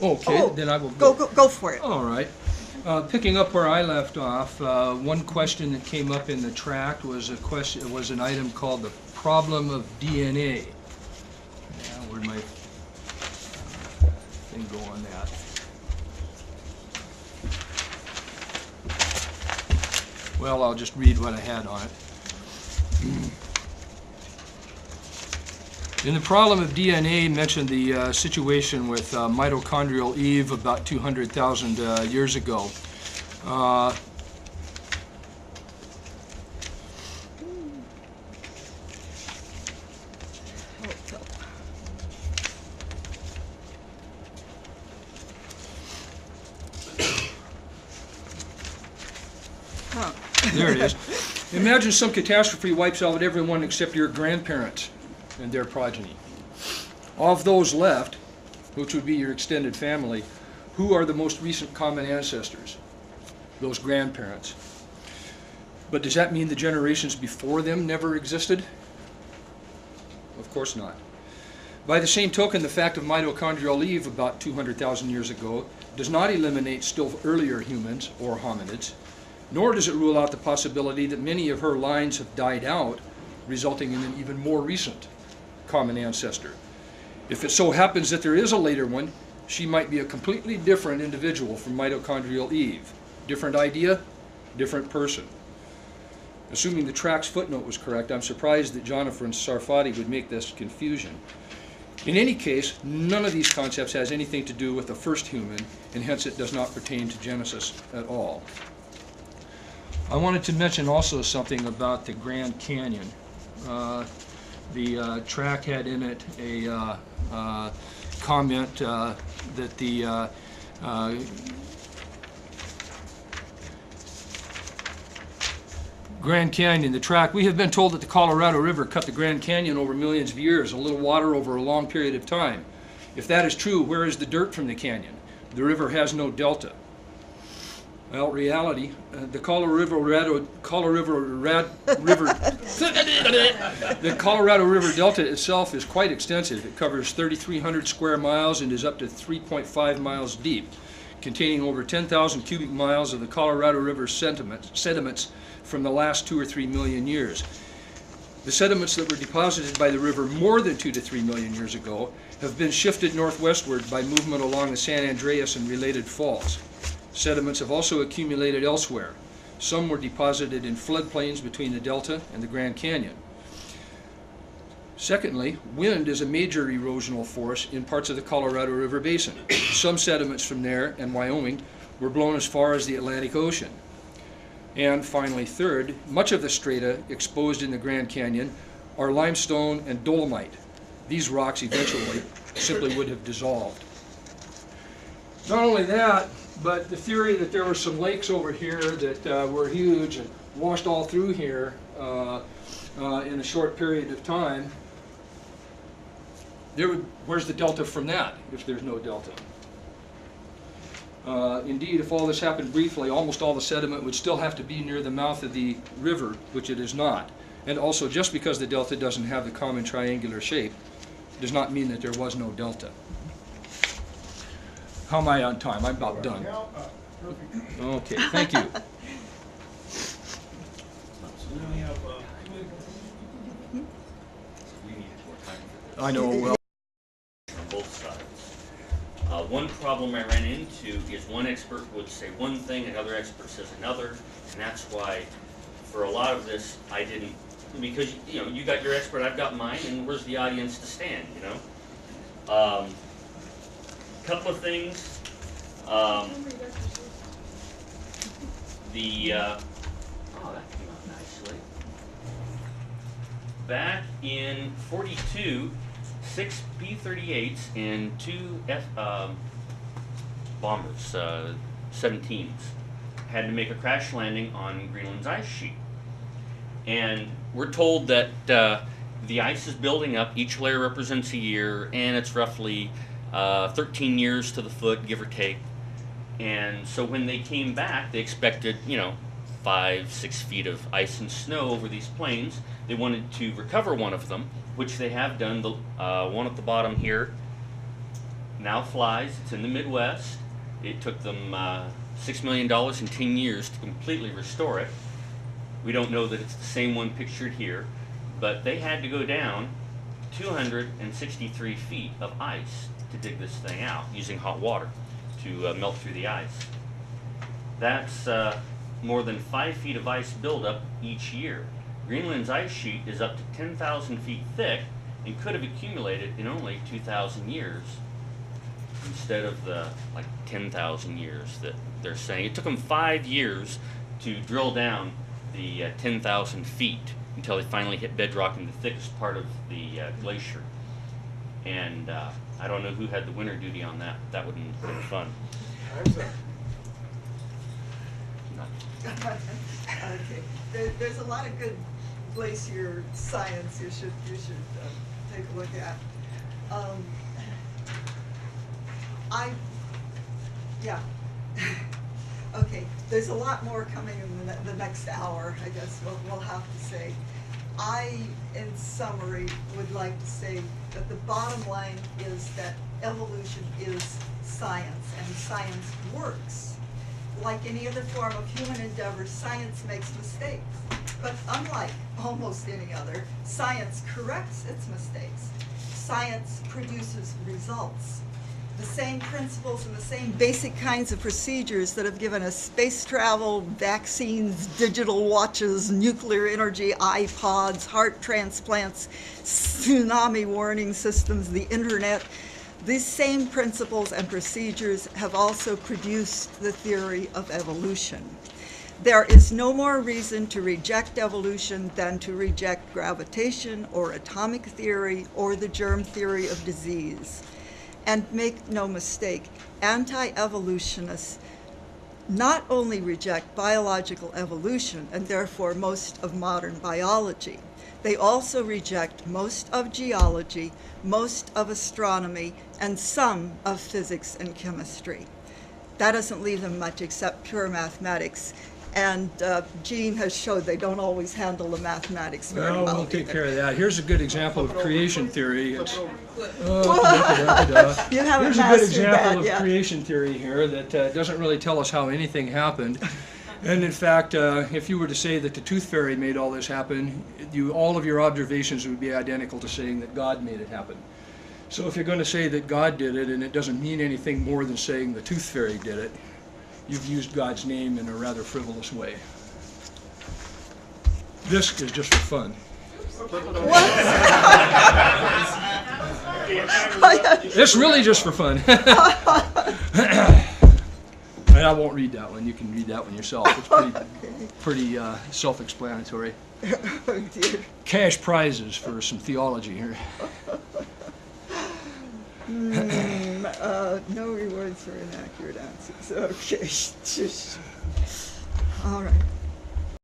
Okay, Oh, then I will go for it. All right. Picking up where I left off, one question that came up in the tract was an item called the problem of DNA. Yeah, where'd my thing go on that? Well, I'll just read what I had on it. In the problem of DNA, mentioned the situation with mitochondrial Eve about 200,000 years ago. There it is. Imagine some catastrophe wipes out everyone except your grandparents and their progeny. Of those left, which would be your extended family, who are the most recent common ancestors? Those grandparents. But does that mean the generations before them never existed? Of course not. By the same token, the fact of mitochondrial Eve about 200,000 years ago does not eliminate still earlier humans or hominids, nor does it rule out the possibility that many of her lines have died out, resulting in an even more recent common ancestor. If it so happens that there is a later one, she might be a completely different individual from mitochondrial Eve. Different idea, different person. Assuming the track's footnote was correct, I'm surprised that Jonathan Sarfati would make this confusion. In any case, none of these concepts has anything to do with the first human, and hence it does not pertain to Genesis at all. I wanted to mention also something about the Grand Canyon. The track had in it a comment that the Grand Canyon, the track, we have been told that the Colorado River cut the Grand Canyon over millions of years, a little water over a long period of time. If that is true, where is the dirt from the canyon? The river has no delta. Well, reality, the Colorado River Delta itself is quite extensive. It covers 3,300 square miles and is up to 3.5 miles deep, containing over 10,000 cubic miles of the Colorado River sediments from the last 2 or 3 million years. The sediments that were deposited by the river more than 2 to 3 million years ago have been shifted northwestward by movement along the San Andreas and related faults. Sediments have also accumulated elsewhere. Some were deposited in floodplains between the Delta and the Grand Canyon. Secondly, wind is a major erosional force in parts of the Colorado River Basin. Some sediments from there and Wyoming were blown as far as the Atlantic Ocean. And finally, third, much of the strata exposed in the Grand Canyon are limestone and dolomite. These rocks eventually simply would have dissolved. Not only that, but the theory that there were some lakes over here that were huge and washed all through here in a short period of time, where's the delta from that if there's no delta? Indeed, if all this happened briefly, almost all the sediment would still have to be near the mouth of the river, which it is not. And also, just because the delta doesn't have the common triangular shape does not mean that there was no delta. How am I on time? I'm about done. Okay, thank you. I know, well. On both sides. One problem I ran into is one expert would say one thing, another expert says another, and that's why for a lot of this I didn't, because you got your expert, I've got mine, and where's the audience to stand, Couple of things. Oh, that came out nicely. Back in 42, 6 B-38s and 2 bombers, 17s, had to make a crash landing on Greenland's ice sheet. And we're told that the ice is building up, each layer represents a year, and it's roughly 13 years to the foot, give or take. And so when they came back, they expected, 5-6 feet of ice and snow over these plains. They wanted to recover one of them, which they have done, the one at the bottom here. now flies. It's in the Midwest. It took them $6 million in 10 years to completely restore it. We don't know that it's the same one pictured here, but they had to go down 263 feet of ice to dig this thing out using hot water to melt through the ice. That's more than 5 feet of ice buildup each year. Greenland's ice sheet is up to 10,000 feet thick and could have accumulated in only 2,000 years instead of the like 10,000 years that they're saying. It took them 5 years to drill down the 10,000 feet until they finally hit bedrock in the thickest part of the glacier. And I don't know who had the winter duty on that. That wouldn't have been fun. Okay. There's a lot of good glacier science you should take a look at. Okay, there's a lot more coming in the next hour, I guess we'll have to say. I, in summary, would like to say that the bottom line is that evolution is science, and science works. Like any other form of human endeavor, science makes mistakes. But unlike almost any other, science corrects its mistakes. Science produces results. The same principles and the same basic kinds of procedures that have given us space travel, vaccines, digital watches, nuclear energy, iPods, heart transplants, tsunami warning systems, the internet, these same principles and procedures have also produced the theory of evolution. There is no more reason to reject evolution than to reject gravitation or atomic theory or the germ theory of disease. And make no mistake, anti-evolutionists not only reject biological evolution and therefore most of modern biology, they also reject most of geology, most of astronomy, and some of physics and chemistry. That doesn't leave them much except pure mathematics. And Gene has showed they don't always handle the mathematics very well. Well, we'll take either. care of that. Here's a good example of creation theory. It's, You haven't here's a good mastered example that of yet. creation theory here that doesn't really tell us how anything happened. And in fact, if you were to say that the tooth fairy made all this happen, all of your observations would be identical to saying that God made it happen. So if you're going to say that God did it, and it doesn't mean anything more than saying the tooth fairy did it, you've used God's name in a rather frivolous way. This is just for fun. It's really just for fun. And I won't read that one. You can read that one yourself. It's pretty self-explanatory. Oh dear. Cash prizes for some theology here. No rewards for inaccurate answers. Okay. All right.